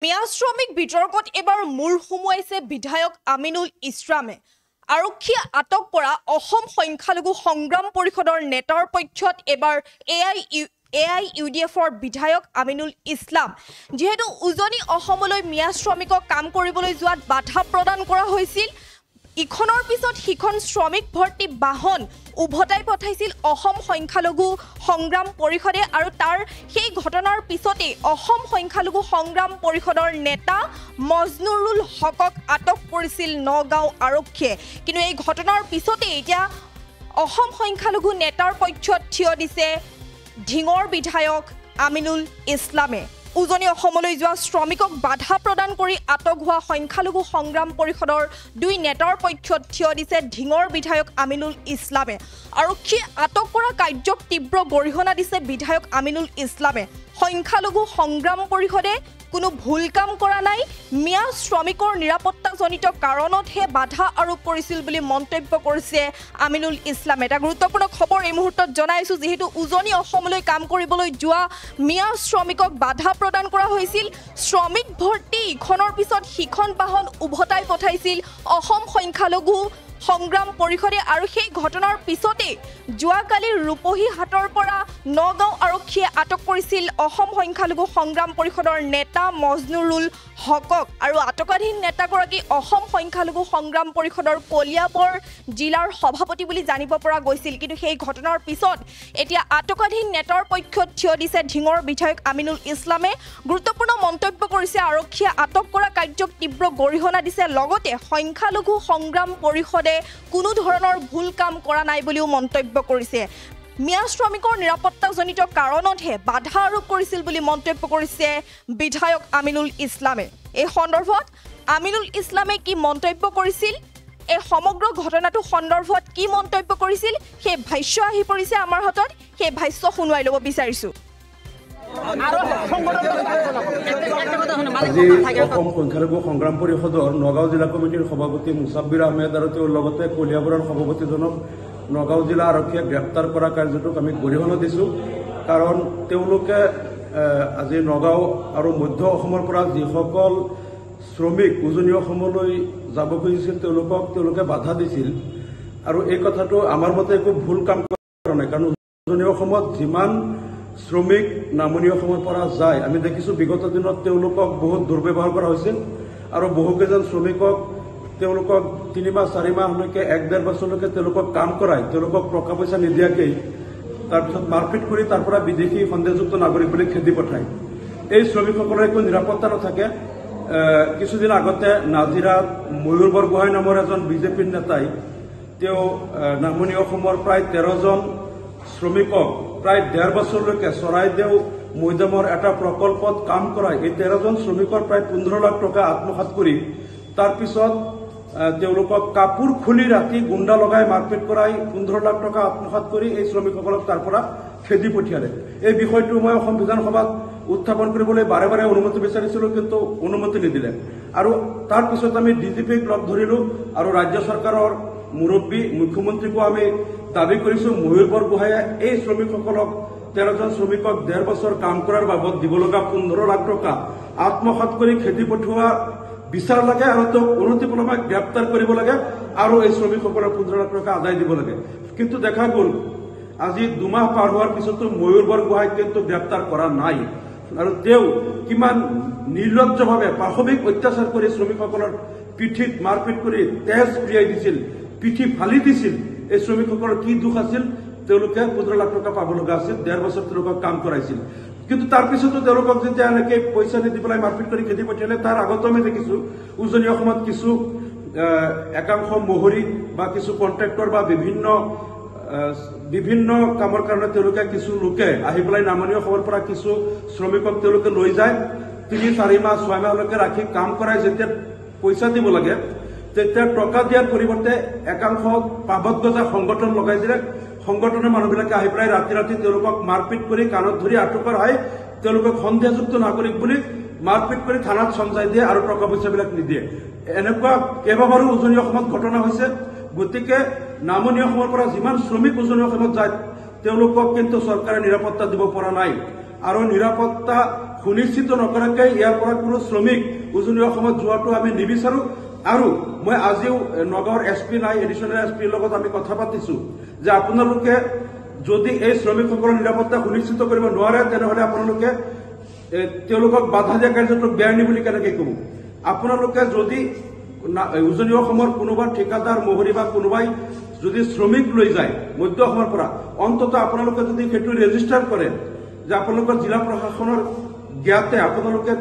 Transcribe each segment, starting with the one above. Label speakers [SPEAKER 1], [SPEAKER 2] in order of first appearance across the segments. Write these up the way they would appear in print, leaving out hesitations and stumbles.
[SPEAKER 1] মিয়া শ্ৰমিক বিতৰ্কত এবাৰ মূৰ সুমুৱাইছে বিধায়ক আমিনুল ইছলামে। আৰক্ষীয়ে আটক কৰা অসম সংখ্যালঘু সংগ্ৰাম পৰিষদৰ নেতাৰ পক্ষত এবাৰ AIUDFৰ বিধায়ক আমিনুল ইছলাম। যেহেতু উজনি অসমলৈ মিয়া শ্ৰমিকক কাম কৰিবলৈ যোৱাত বাধা প্ৰদান কৰা হৈছিল, ইখনৰ পিছত সিখন শ্ৰমিক ভৰ্তি বাহন উভতাই পঠাইছিল অসম সংখ্যালঘু সংগ্ৰাম পৰিষদে আৰু তাৰ সেই ঘটনাৰ পিছতে অসম সংখ্যালঘু সংগ্ৰাম পৰিষদৰ নেতা মজনুৰুল হকক আটক কৰিছিল নগাঁও আৰক্ষীয়ে। কিন্তু এই ঘটনাৰ পিছতে এতিয়া অসম সংখ্যালঘু নেতাৰ পক্ষত থিয় দিছে ঢিঙৰ বিধায়ক আমিনুল ইছলামে। উজনি অসমলৈ যোৱা শ্ৰমিকক বাধা প্ৰদান কৰি আটক হোৱা সংখ্যালঘু সংগ্ৰাম পৰিষদৰ দুই নেতাৰ পক্ষত থিয় দিছে ঢিঙৰ বিধায়ক আমিনুল ইছলামে। আৰক্ষীয়ে আটক কৰা কাৰ্যক তীব্ৰ গৰিহণা দিছে বিধায়ক আমিনুল ইছলামে। সংখ্যালঘু সংগ্ৰাম পৰিষদে কোনো ভুল কাম কৰা নাই, মিয়া শ্ৰমিকৰ নিৰাপত্তাজনিত কাৰণতহে বাধা আৰোপ কৰিছিল বুলি মন্তব্য কৰিছে আমিনুল ইছলামে। এটা গুৰুত্বপূৰ্ণ খবৰ এই মুহূৰ্তত জনাইছো, যিহেতু উজনি অসমলৈ কাম কৰিবলৈ যোৱা মিয়া শ্ৰমিকক বাধা প্ৰদান কৰা হৈছিল। শ্ৰমিক ভৰ্তি ইখনৰ পিছত সিখন বাহন উভতাই পঠাইছিল অসম সংখ্যালঘু সংগ্ৰাম পৰিষদে আৰু সেই ঘটনাৰ পিছতে যোৱাকালি ৰূপহী হাটৰ পৰা নগাঁও আৰক্ষীয়ে আটক কৰিছিল অসম সংখ্যালঘু সংগ্ৰাম পৰিষদৰ নেতা মজনুৰুল হকক। আৰু আটকাধীন নেতাগৰাকী অসম সংখ্যালঘু সংগ্ৰাম পৰিষদৰ কলিয়াবৰ জিলাৰ সভাপতি বুলি জানিব পৰা গৈছিল। কিন্তু সেই ঘটনাৰ পিছত এতিয়া আটকাধীন নেতাৰ পক্ষত থিয় দিছে ঢিঙৰ বিধায়ক আমিনুল ইছলামে। গুৰুত্বপূৰ্ণ মন্তব্য কৰিছে, আৰক্ষীয়ে আটক কৰা কাৰ্যক তীব্ৰ গৰিহণা দিছে, লগতে সংখ্যালঘু সংগ্ৰাম পৰিষদে কোনো ধৰণৰ ভুল কাম কৰা নাই বুলিও মন্তব্য কৰিছে। মিয়া শ্ৰমিকৰ নিৰাপত্তাজনিত কাৰণতহে বাধা আৰোপ কৰিছিল বুলি মন্তব্য কৰিছে বিধায়ক আমিনুল ইছলামে। এই সন্দৰ্ভত আমিনুল ইছলামে কি মন্তব্য কৰিছিল, এই সমগ্ৰ ঘটনাটো সন্দৰ্ভত কি মন্তব্য কৰিছিল, সেই ভাষ্য আহি পৰিছে আমাৰ হাতত। সেই ভাষ্য শুনুৱাই ল'ব বিচাৰিছোঁ।
[SPEAKER 2] আজি অসম সংখ্যালঘু সংগ্ৰাম পৰিষদৰ নগাঁও জিলা কমিটিৰ সভাপতি মুছাব্বিৰ আহমেদ আৰু তেওঁৰ লগতে কলিয়াবৰৰ সভাপতিজনক নগাঁও জিলা আৰক্ষীয়ে গ্ৰেপ্তাৰ কৰা কাৰ্যটোক আমি গৰিহণা দিছোঁ। কাৰণ তেওঁলোকে আজি নগাঁও আৰু মধ্য অসমৰ পৰা যিসকল শ্ৰমিক উজনি অসমলৈ যাব খুজিছিল তেওঁলোকে বাধা দিছিল। আৰু এই কথাটো আমাৰ মতে একো ভুল কাম কৰা নাই, কাৰণ উজনি অসমত যিমান শ্ৰমিক নামনি অসমৰ পৰা যায়, আমি দেখিছোঁ বিগত দিনত তেওঁলোকক বহুত দুৰ্ব্যৱহাৰ কৰা হৈছিল আৰু বহুকেইজন শ্ৰমিকক তেওঁলোকক 3 মাহ 4 মাহলৈকে 1-1.5 বছৰলৈকে তেওঁলোকক কাম কৰাই, তেওঁলোকক টকা পইচা নিদিয়াকেই তাৰপিছত মাৰপিট কৰি তাৰ পৰা বিদেশী সন্দেহযুক্ত নাগৰিক বুলি খেদি পঠায়। এই শ্ৰমিকসকলৰ একো নিৰাপত্তা নাথাকে। কিছুদিন আগতে নাজিৰাত ময়ূৰ বৰগোহাঁই নামৰ এজন বিজেপিৰ নেতাই তেওঁ নামনি অসমৰ প্ৰায় 13জন শ্ৰমিকক প্ৰায় 1.5 বছৰলৈকে চৰাইদেউ মৈদামৰ এটা প্ৰকল্পত কাম কৰাই এই 13জন শ্ৰমিকৰ প্ৰায় 15 লাখ টকা আত্মসাৎ কৰি তাৰপিছত তেওঁলোকক কাপোৰ খুলি ৰাতি গুণ্ডা লগাই মাৰপিট কৰাই 15 লাখ টকা আত্মসাৎ কৰি এই শ্ৰমিকসকলক তাৰ পৰা খেদি পঠিয়ালে। এই বিষয়টো মই অসম বিধানসভাত উত্থাপন কৰিবলৈ বাৰে বাৰে অনুমতি বিচাৰিছিলোঁ, কিন্তু অনুমতি নিদিলে। আৰু তাৰপিছত আমি DGPক লগ ধৰিলোঁ আৰু ৰাজ্য চৰকাৰৰ মুৰব্বী মুখ্যমন্ত্ৰীকো আমি দাবী কৰিছোঁ ময়ূৰ বৰগোহাঁয়ে এই শ্ৰমিকসকলক 13জন শ্ৰমিকক 1.5 বছৰ কাম কৰাৰ বাবদ দিব লগা 15 লাখ টকা আত্মসাৎ কৰি খেদি পঠোৱা বিচাৰ লাগে আৰু তেওঁক অনতিপলমে গ্ৰেপ্তাৰ কৰিব লাগে আৰু এই শ্ৰমিকসকলৰ 15 লাখ টকা আদায় দিব লাগে। কিন্তু দেখা গ'ল আজি 2 মাহ পাৰ হোৱাৰ পিছতো ময়ূৰ বৰগোহাঁইক কিন্তু গ্ৰেপ্তাৰ কৰা নাই। আৰু তেওঁ কিমান নিৰ্লজ্জভাৱে পাশবিক অত্যাচাৰ কৰি শ্ৰমিকসকলৰ পিঠিত মাৰপিট কৰি তেজ ক্ৰিয়াই দিছিল, পিঠি ফালি দিছিল। এই শ্ৰমিকসকলৰ কি দুখ আছিল, তেওঁলোকে 15 লাখ টকা পাব লগা আছিল, 1.5 বছৰ তেওঁলোকক কাম কৰাইছিল। কিন্তু তাৰপিছতো তেওঁলোকক যেতিয়া এনেকে পইচা নিদি পেলাই মাৰপিট কৰি খেদি পঠিয়ালে, তাৰ আগতো আমি দেখিছোঁ উজনি অসমত কিছু একাংশ মহৰী বা কিছু কণ্ট্ৰেক্টৰ বা বিভিন্ন কামৰ কাৰণে তেওঁলোকে কিছু লোকে আহি পেলাই নামনি অসমৰ পৰা কিছু শ্ৰমিকক তেওঁলোকে লৈ যায়, 3-4 মাহ 6 মাহলৈকে ৰাখি কাম কৰাই যেতিয়া পইচা দিব লাগে, তেতিয়া টকা দিয়াৰ পৰিৱৰ্তে একাংশ পাবত গজা সংগঠন লগাই দিলে। সংগঠনৰ মানুহবিলাকে আহি পেলাই ৰাতি ৰাতি তেওঁলোকক মাৰপিট কৰি কাণত ধৰি আটক কৰাই তেওঁলোকক সন্দেহযুক্ত নাগৰিক বুলি মাৰপিট কৰি থানাত চমজাই দিয়ে আৰু টকা পইচাবিলাক নিদিয়ে। এনেকুৱা কেইবাবাৰো উজনি অসমত ঘটনা হৈছে। গতিকে নামনি অসমৰ পৰা যিমান শ্ৰমিক উজনি অসমত যায় তেওঁলোকক কিন্তু চৰকাৰে নিৰাপত্তা দিব পৰা নাই। আৰু নিৰাপত্তা সুনিশ্চিত নকৰাকৈ ইয়াৰ পৰা কোনো শ্ৰমিক উজনি অসমত যোৱাটো আমি নিবিচাৰো। আৰু মই আজিও নগাঁৱৰ SP নাই এডিশ্যনেল SPৰ লগত আমি কথা পাতিছো যে আপোনালোকে যদি এই শ্ৰমিকসকলৰ নিৰাপত্তা সুনিশ্চিত কৰিব নোৱাৰে তেনেহলে আপোনালোকে তেওঁলোকক বাধা দিয়া কাৰ্যটোক বেআইনী বুলি কেনেকৈ ক'ব। আপোনালোকে যদি উজনি অসমৰ কোনোবা ঠিকাদাৰ মহৰী বা কোনোবাই যদি শ্ৰমিক লৈ যায় মধ্য অসমৰ পৰা অন্ততঃ আপোনালোকে যদি সেইটো ৰেজিষ্টাৰ কৰে যে আপোনালোকৰ জিলা প্ৰশাসনৰ জ্ঞাতে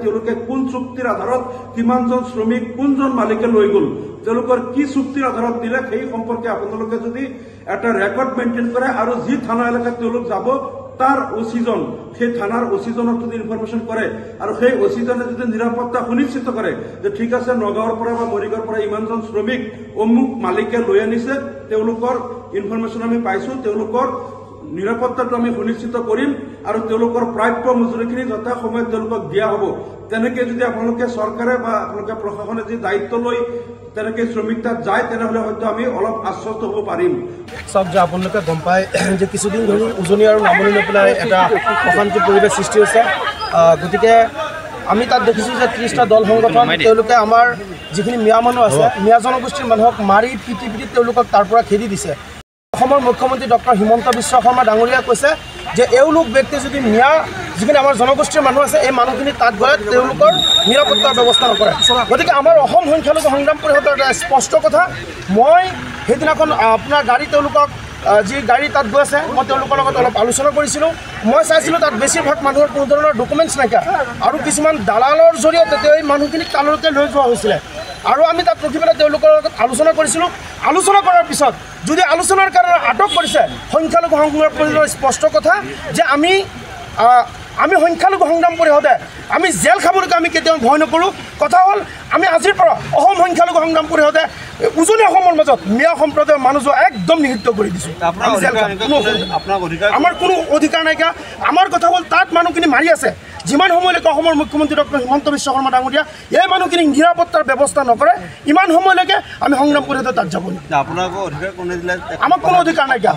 [SPEAKER 2] তেওঁলোকে কোন চুক্তিৰ আধাৰত কিমানজন শ্ৰমিক কোনজন মালিকে লৈ গ'ল তেওঁলোকৰ কি চুক্তিৰ আধাৰত দিলে সেই সম্পৰ্কে আপোনালোকে যদি এটা ৰেকৰ্ড মেইনটেইন কৰে আৰু যি থানা এলেকাত তেওঁলোক যাব তাৰ ওচিজন সেই থানাৰ ওচিজনক যদি ইনফৰমেশ্যন কৰে আৰু সেই ওচিজনে যদি নিৰাপত্তা সুনিশ্চিত কৰে যে ঠিক আছে নগাঁৱৰ পৰা বা মৰিগাঁৱৰ পৰা ইমানজন শ্ৰমিক অমুক মালিকে লৈ আনিছে তেওঁলোকৰ ইনফৰমেশ্যন আমি পাইছো তেওঁলোকৰ নিৰাপত্তাটো আমি সুনিশ্চিত কৰিম আৰু তেওঁলোকৰ প্ৰাপ্য মজুৰিখিনি যথা সময়ত তেওঁলোকক দিয়া হ'ব। তেনেকৈ যদি আপোনালোকে চৰকাৰে বা আপোনালোকে প্ৰশাসনে যদি দায়িত্ব লৈ তেনেকৈ শ্ৰমিক তাত যায় তেনেহ'লে হয়তো আমি অলপ আশ্বস্ত হ'ব পাৰিম।
[SPEAKER 3] চাওক যে আপোনালোকে গম পায় যে কিছুদিন ধৰি উজনি আৰু নামনি লৈ পেলাই এটা অশান্তি পৰিৱেশ সৃষ্টি হৈছে। গতিকে আমি তাত দেখিছোঁ যে 30টা দল সংগঠন তেওঁলোকে আমাৰ যিখিনি মিয়া মানুহ আছে মিয়া জনগোষ্ঠীৰ মানুহক মাৰি পিটি তেওঁলোকক তাৰ পৰা খেদি দিছে। অসমৰ মুখ্যমন্ত্ৰী ডক্টৰ হিমন্ত বিশ্ব শৰ্মা ডাঙৰীয়াই কৈছে যে এওঁলোক ব্যক্তি যদি মিয়া যিখিনি আমাৰ জনগোষ্ঠীৰ মানুহ আছে এই মানুহখিনি তাত গ'লে তেওঁলোকৰ নিৰাপত্তাৰ ব্যৱস্থা নকৰে। গতিকে আমাৰ অসম সংখ্যালঘু সংগ্ৰাম পৰিষদৰ এটা স্পষ্ট কথা। মই সেইদিনাখন আপোনাৰ গাড়ী তেওঁলোকক যি গাড়ী তাত গৈ আছে মই তেওঁলোকৰ লগত অলপ আলোচনা কৰিছিলোঁ। মই চাইছিলোঁ তাত বেছিভাগ মানুহৰ কোনো ধৰণৰ ডকুমেণ্টছ নাইকিয়া আৰু কিছুমান দালালৰ জৰিয়তে এই মানুহখিনিক তালৈকে লৈ যোৱা হৈছিলে। আৰু আমি তাত ৰখি পেলাই তেওঁলোকৰ লগত আলোচনা কৰিছিলোঁ। আলোচনা কৰাৰ পিছত যদি আলোচনাৰ কাৰণে আটক কৰিছে সংখ্যালঘু সংগ্ৰাম পৰিষদৰ স্পষ্ট কথা যে আমি সংখ্যালঘু সংগ্ৰাম পৰিষদে আমি জেল খাবলৈকে আমি কেতিয়াও ভয় নকৰোঁ। কথা হ'ল আমি আজিৰ পৰা অসম সংখ্যালঘু সংগ্ৰাম পৰিষদে উজনি অসমৰ মাজত মিয়া সম্প্ৰদায়ৰ মানুহ যোৱা একদম নিষিদ্ধ কৰি দিছোঁ। আমাৰ কোনো অধিকাৰ নাইকিয়া। আমাৰ কথা হ'ল তাত মানুহখিনি মাৰি আছে। যিমান সময়লৈকে অসমৰ মুখ্যমন্ত্ৰী ডক্টৰ হিমন্ত বিশ্ব শৰ্মা ডাঙৰীয়া এই মানুহখিনি নিৰাপত্তাৰ ব্যৱস্থা নকৰে ইমান সময়লৈকে আমি সংগ্ৰাম পৰিষদে তাত যাব নোৱাৰিম। আমাক কোনো অধিকাৰ নাইকিয়া,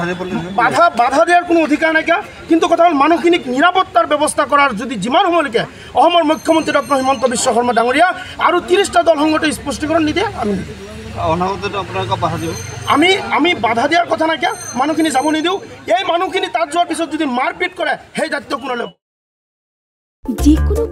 [SPEAKER 3] বাধা দিয়াৰ কোনো অধিকাৰ নাইকিয়া। কিন্তু কথা হ'ল মানুহখিনিক নিৰাপত্তাৰ ব্যৱস্থা কৰাৰ যদি যিমান সময়লৈকে অসমৰ মুখ্যমন্ত্ৰী ডক্টৰ হিমন্ত বিশ্ব শৰ্মা ডাঙৰীয়া আৰু 30টা দল সংগঠনে স্পষ্টীকৰণ নিদিয়ে আমি আমি বাধা দিয়াৰ কথা নাইকিয়া। মানুহখিনি যাব নিদিওঁ। এই মানুহখিনি তাত যোৱাৰ পিছত যদি মাৰপিট কৰে সেই দায়িত্ব কোনে ল'ব?
[SPEAKER 4] যিকোনো